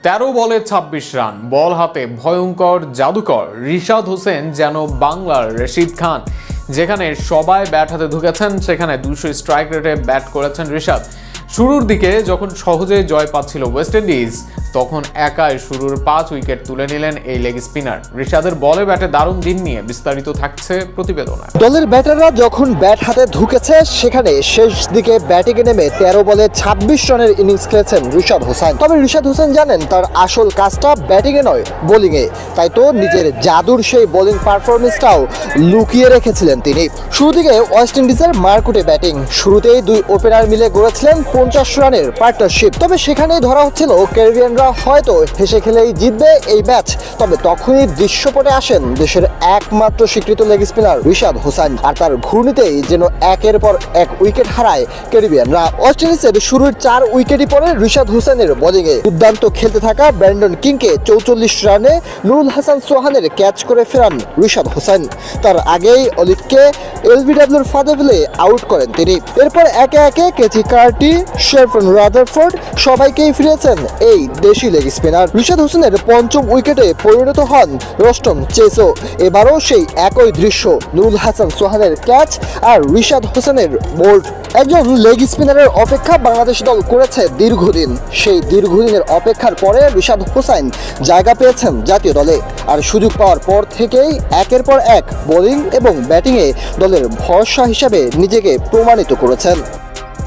13 বলে 26 রান, বল হাতে ভয়ঙ্কর জাদুকর রিশাদ হোসেন যেন বাংলার রশিদ খান। যেখানে সবাই ব্যাট হাতে ঢুকেছেন সেখানে 200 স্ট্রাইক রেটে ব্যাট করেছেন রিশাদ। শুরুর দিকে যখন সহজে জয় পাচ্ছিল ওয়েস্ট ইন্ডিজ, তখন একাই শুরুর 5 উইকেট তুলে নিলেন এই লেগ স্পিনার। রিশাদের বলে ব্যাটে দারুণ দিন নিয়ে বিস্তারিত থাকছে প্রতিবেদনে। দলের ব্যাটাররা যখন ব্যাট হাতে ঢুকেছে সেখানে শেষ দিকে ব্যাটিংয়ে নেমে 13 বলে 26 রানের ইনিংস খেলেছেন রিশাদ হোসেন। তবে রিশাদ হোসেন জানেন তার আসল কাজটা ব্যাটিংয়ে নয়, বোলিংয়ে। তাই তো নিজের জাদুর সেই বোলিং পারফরমেন্সটাও লুকিয়ে রেখেছিলেন তিনি। শুরু দিকে ওয়েস্ট ইন্ডিজের মারকুটে ব্যাটিং, শুরুতেই দুই ওপেনার মিলে গড়েছিলেন 50 রানের পার্টনারশিপ। তবে সেখানেই ধরা হচ্ছিল ক্যারিবিয়ানরা হয়তো হেসে খেলেই জিতবে এই ম্যাচ। তবে তখনই দৃশ্যপটে আসেন দেশের একমাত্র স্বীকৃত লেগ স্পিনার রিশাদ হোসেন, আর তার ঘূর্ণিতেই যেন একের পর এক উইকেট হারায় ক্যারিবিয়ানরা। ওয়েস্ট ইন্ডিজের শুরুর 4 উইকেটই পড়ে রিশাদ হোসেনের বোলিংয়ে। দুর্দান্ত খেলতে থাকা ব্র্যান্ডন কিংকে 44 রানে নুরুল হাসান সোহানের ক্যাচ করে ফেরান রিশাদ হোসেন। তার আগেই অলিভকে এলবিডব্লিউর ফাঁদে ফেলে আউট করেন তিনি। এরপর একে একে কেথি কার্টি, শেফন রাদারফোর্ড সবাইকেই ফিরেছেন এই দেশি লেগ স্পিনার। রিশাদ হোসেনের পঞ্চম উইকেটে পরিণত হন রস্টন চেসো। এবারও সেই একই দৃশ্য, নুরুল হাসান সোহানের ক্যাচ আর রিশাদ হোসেনের বোল্ড। একজন লেগ স্পিনারের অপেক্ষা বাংলাদেশ দল করেছে দীর্ঘদিন। সেই দীর্ঘদিনের অপেক্ষার পরে রিশাদ হোসেন জায়গা পেয়েছেন জাতীয় দলে, আর সুযোগ পাওয়ার পর থেকেই একের পর এক বোলিং এবং ব্যাটিংয়ে দলের ভরসা হিসাবে নিজেকে প্রমাণিত করেছেন।